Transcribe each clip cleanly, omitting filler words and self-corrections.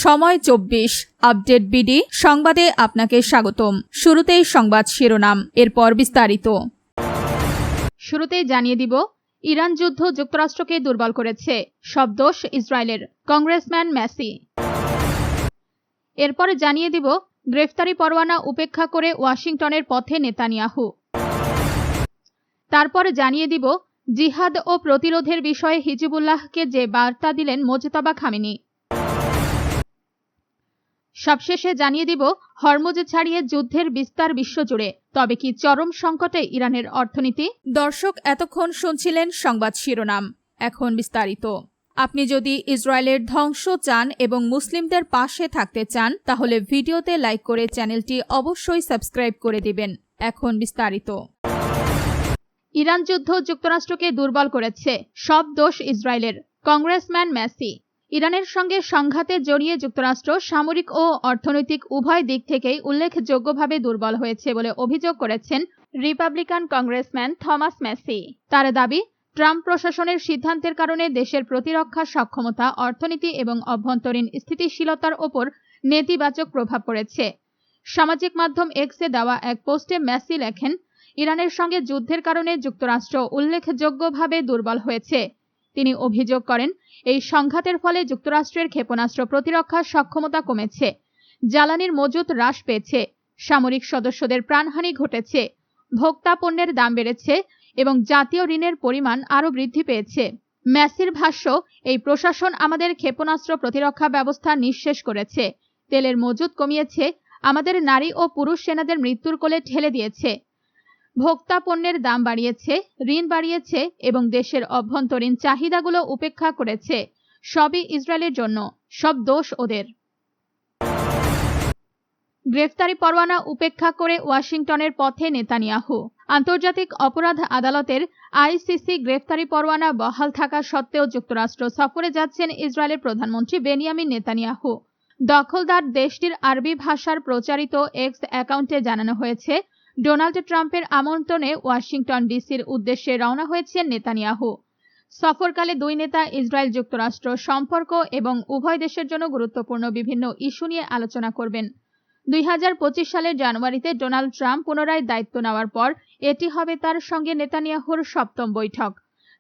সময় 24 update BD সংবাদে আপনাকে স্বাগতম। শুরুতেই সংবাদ শিরোনাম, এরপর বিস্তারিত। শুরুতেই জানিয়ে দিব, ইরান যুদ্ধ যুক্তরাষ্ট্রকে দুর্বল করেছে, সব দোষ ইসরায়েলের, কংগ্রেসম্যান ম্যাসি। এরপরে জানিয়ে দিব, গ্রেফতারি পরোয়ানা উপেক্ষা করে ওয়াশিংটনের পথে নেতানিয়াহু। তারপর জানিয়ে দিব, জিহাদ ও প্রতিরোধের বিষয়ে হিজবুল্লাহকে যে বার্তা দিলেন মোজতবা খামেনি। সবশেষে জানিয়ে দিব, হরমুজ ছাড়িয়ে যুদ্ধের বিস্তার বিশ্বজুড়ে, তবে কি চরম সংকটে ইরানের অর্থনীতি? দর্শক, এতক্ষণ শুনছিলেন সংবাদ শিরোনাম, এখন বিস্তারিত। আপনি যদি ইসরায়েলের ধ্বংস চান এবং মুসলিমদের পাশে থাকতে চান, তাহলে ভিডিওতে লাইক করে চ্যানেলটি অবশ্যই সাবস্ক্রাইব করে দিবেন। এখন বিস্তারিত। ইরান যুদ্ধ যুক্তরাষ্ট্রকে দুর্বল করেছে, সব দোষ ইসরায়েলের, কংগ্রেসম্যান ম্যাসি। ইরানের সঙ্গে সংঘাতে জড়িয়ে যুক্তরাষ্ট্র সামরিক ও অর্থনৈতিক উভয় দিক থেকেই উল্লেখযোগ্যভাবে দুর্বল হয়েছে বলে অভিযোগ করেছেন রিপাবলিকান কংগ্রেসম্যান থমাস ম্যাসি। তার দাবি, ট্রাম্প প্রশাসনের সিদ্ধান্তের কারণে দেশের প্রতিরক্ষা সক্ষমতা, অর্থনীতি এবং অভ্যন্তরীণ স্থিতিশীলতার ওপর নেতিবাচক প্রভাব পড়েছে। সামাজিক মাধ্যম এক্সে দেওয়া এক পোস্টে ম্যাসি লেখেন, ইরানের সঙ্গে যুদ্ধের কারণে যুক্তরাষ্ট্র উল্লেখযোগ্যভাবে দুর্বল হয়েছে। তিনি অভিযোগ করেন, এই সংঘাতের ফলে যুক্তরাষ্ট্রের ক্ষেপণাস্ত্র প্রতিরক্ষা সক্ষমতা কমেছে, জ্বালানির মজুত হ্রাস পেয়েছে, সামরিক সদস্যদের প্রাণহানি ঘটেছে, ভোক্তা পণ্যের দাম বেড়েছে এবং জাতীয় ঋণের পরিমাণ আরও বৃদ্ধি পেয়েছে। ম্যাসির ভাষ্য, এই প্রশাসন আমাদের ক্ষেপণাস্ত্র প্রতিরক্ষা ব্যবস্থা নিঃশেষ করেছে, তেলের মজুত কমিয়েছে, আমাদের নারী ও পুরুষ সেনাদের মৃত্যুর কোলে ঠেলে দিয়েছে, ভোক্তা পণ্যের দাম বাড়িয়েছে, ঋণ বাড়িয়েছে এবং দেশের অভ্যন্তরীণ চাহিদাগুলো উপেক্ষা করেছে। সবই ইসরায়েলের জন্য, সব দোষ ওদের। গ্রেফতারি পরোয়ানা উপেক্ষা করে ওয়াশিংটনের পথে নেতানিয়াহু। আন্তর্জাতিক অপরাধ আদালতের আইসিসি গ্রেফতারি পরোয়ানা বহাল থাকা সত্ত্বেও যুক্তরাষ্ট্র সফরে যাচ্ছেন ইসরায়েলের প্রধানমন্ত্রী বেনিয়ামিন নেতানিয়াহু। দখলদার দেশটির আরবি ভাষার প্রচারিত এক্স অ্যাকাউন্টে জানানো হয়েছে, ডোনাল্ড ট্রাম্পের আমন্ত্রণে ওয়াশিংটন ডিসির উদ্দেশ্যে রওনা হয়েছেন নেতানিয়াহু। সফরকালে দুই নেতা ইসরায়েল যুক্তরাষ্ট্র সম্পর্ক এবং উভয় দেশের জন্য গুরুত্বপূর্ণ বিভিন্ন ইস্যু নিয়ে আলোচনা করবেন। 2025 সালের জানুয়ারিতে ডোনাল্ড ট্রাম্প পুনরায় দায়িত্ব নেওয়ার পর এটি হবে তার সঙ্গে নেতানিয়াহুর সপ্তম বৈঠক।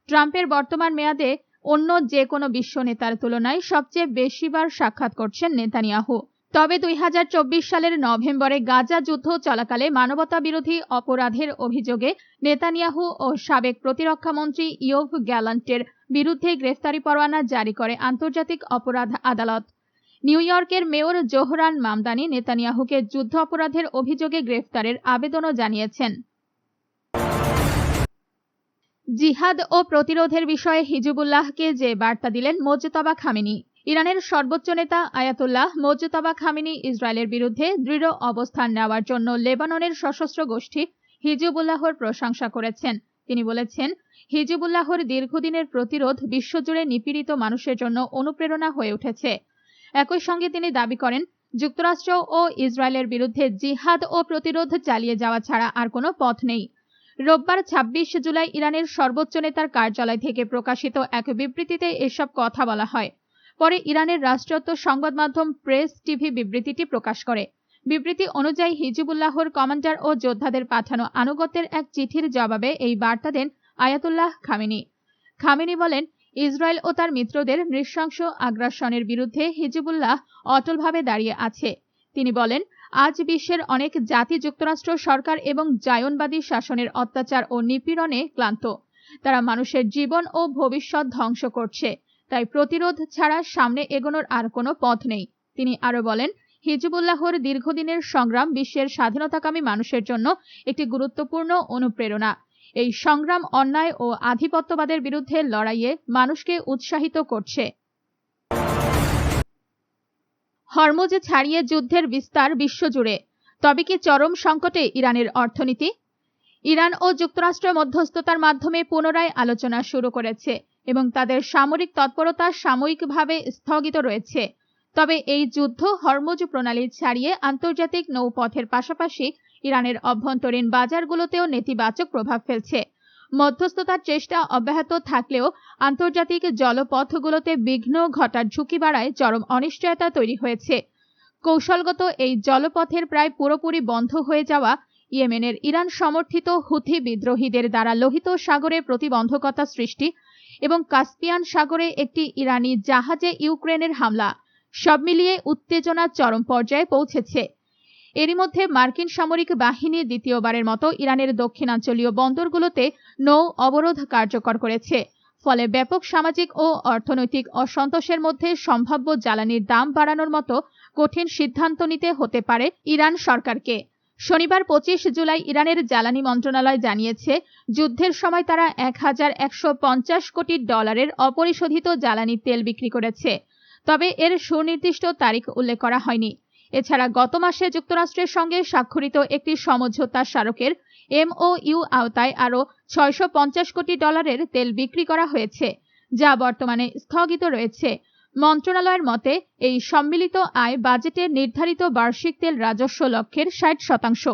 ট্রাম্পের বর্তমান মেয়াদে অন্য যে কোনো বিশ্ব নেতার তুলনায় সবচেয়ে বেশিবার সাক্ষাৎ করছেন নেতানিয়াহু। তবে 2024 সালের নভেম্বরে গাজা যুদ্ধ চলাকালে মানবতা বিরোধী অপরাধের অভিযোগে নেতানিয়াহু ও সাবেক প্রতিরক্ষা মন্ত্রী ইয়োভ গ্যালান্টের বিরুদ্ধে গ্রেফতারি পরোয়ানা জারি করে আন্তর্জাতিক অপরাধ আদালত। নিউ ইয়র্কের মেয়র জোহরান মামদানি নেতানিয়াহুকে যুদ্ধ অপরাধের অভিযোগে গ্রেফতারের আবেদনও জানিয়েছেন। জিহাদ ও প্রতিরোধের বিষয়ে হিজবুল্লাহকে যে বার্তা দিলেন মোজতবা খামেনি। ইরানের সর্বোচ্চ নেতা আয়াতুল্লাহ মোজতবা খামেনি ইসরায়েলের বিরুদ্ধে দৃঢ় অবস্থান নেওয়ার জন্য লেবাননের সশস্ত্র গোষ্ঠী হিজবুল্লাহর প্রশংসা করেছেন। তিনি বলেছেন, হিজবুল্লাহর দীর্ঘদিনের প্রতিরোধ বিশ্বজুড়ে নিপীড়িত মানুষের জন্য অনুপ্রেরণা হয়ে উঠেছে। একই সঙ্গে তিনি দাবি করেন, যুক্তরাষ্ট্র ও ইসরায়েলের বিরুদ্ধে জিহাদ ও প্রতিরোধ চালিয়ে যাওয়া ছাড়া আর কোনো পথ নেই। রোববার 26 জুলাই ইরানের সর্বোচ্চ নেতার কার্যালয় থেকে প্রকাশিত এক বিবৃতিতে এসব কথা বলা হয়। পরে ইরানের রাষ্ট্রায়ত্ত সংবাদ মাধ্যম প্রেস টিভি বিবৃতিটি প্রকাশ করে। বিবৃতি অনুযায়ী হিজবুল্লাহর কমান্ডার ও যোদ্ধাদের পাঠানো আনুগত্যের এক চিঠির জবাবে এই বার্তা দেন আয়াতুল্লাহ খামেনি। খামেনি বলেন, ইসরায়েল ও তার মিত্রদের নৃশংস আগ্রাসনের বিরুদ্ধে হিজবুল্লাহ অটলভাবে দাঁড়িয়ে আছে। তিনি বলেন, আজ বিশ্বের অনেক জাতি যুক্তরাষ্ট্র সরকার এবং জায়নবাদী শাসনের অত্যাচার ও নিপীড়নে ক্লান্ত। তারা মানুষের জীবন ও ভবিষ্যৎ ধ্বংস করছে, তাই প্রতিরোধ ছাড়া সামনে এগোনোর আর কোনো পথ নেই। তিনি আরো বলেন, হিজবুল্লাহর দীর্ঘদিনের সংগ্রাম বিশ্বের স্বাধীনতাকামী মানুষের জন্য একটি গুরুত্বপূর্ণ অনুপ্রেরণা। এই সংগ্রাম অন্যায় ও আধিপত্যবাদের বিরুদ্ধে লড়াইয়ে মানুষকে উৎসাহিত করছে। হরমুজ ছাড়িয়ে যুদ্ধের বিস্তার বিশ্বজুড়ে, তবে কি চরম সংকটে ইরানের অর্থনীতি? ইরান ও যুক্তরাষ্ট্র মধ্যস্থতার মাধ্যমে পুনরায় আলোচনা শুরু করেছে এবং তাদের সামরিক তৎপরতা সাময়িকভাবে স্থগিত রয়েছে। তবে এই যুদ্ধ হরমুজ প্রণালী ছাড়িয়ে আন্তর্জাতিক নৌপথের পাশাপাশি ইরানের অভ্যন্তরীণ বাজারগুলোতেও নেতিবাচক প্রভাব ফেলছে। মধ্যস্থতার চেষ্টা অব্যাহত থাকলেও আন্তর্জাতিক জলপথগুলোতে বিঘ্ন ঘটার ঝুঁকি বাড়ায় চরম অনিশ্চয়তা তৈরি হয়েছে। কৌশলগত এই জলপথের প্রায় পুরোপুরি বন্ধ হয়ে যাওয়া, ইয়েমেনের ইরান সমর্থিত হুথি বিদ্রোহীদের দ্বারা লোহিত সাগরে প্রতিবন্ধকতা সৃষ্টি এবং কাস্পিয়ান সাগরে একটি ইরানি জাহাজে ইউক্রেনের হামলা, সব মিলিয়ে উত্তেজনা চরম পর্যায়ে পৌঁছেছে। এরই মধ্যে মার্কিন সামরিক বাহিনী দ্বিতীয়বারের মতো ইরানের দক্ষিণাঞ্চলীয় বন্দরগুলোতে নৌ অবরোধ কার্যকর করেছে। ফলে ব্যাপক সামাজিক ও অর্থনৈতিক অসন্তোষের মধ্যে সম্ভাব্য জ্বালানির দাম বাড়ানোর মতো কঠিন সিদ্ধান্ত নিতে হতে পারে ইরান সরকারকে। শনিবার 25 জুলাই ইরানের জ্বালানি মন্ত্রণালয় জানিয়েছে, যুদ্ধের সময় তারা $1,150 কোটি অপরিশোধিত জ্বালানি তেল বিক্রি করেছে, তবে এর সুনির্দিষ্ট তারিখ উল্লেখ করা হয়নি। এছাড়া গত মাসে যুক্তরাষ্ট্রের সঙ্গে স্বাক্ষরিত একটি সমঝোতা স্মারকের MOU আওতায় আরও $650 কোটি তেল বিক্রি করা হয়েছে, যা বর্তমানে স্থগিত রয়েছে। মন্ত্রণালয়ের মতে এই সম্মিলিত আয় বাজেটে নির্ধারিত বার্ষিক তেল রাজস্ব লক্ষ্যের 60%।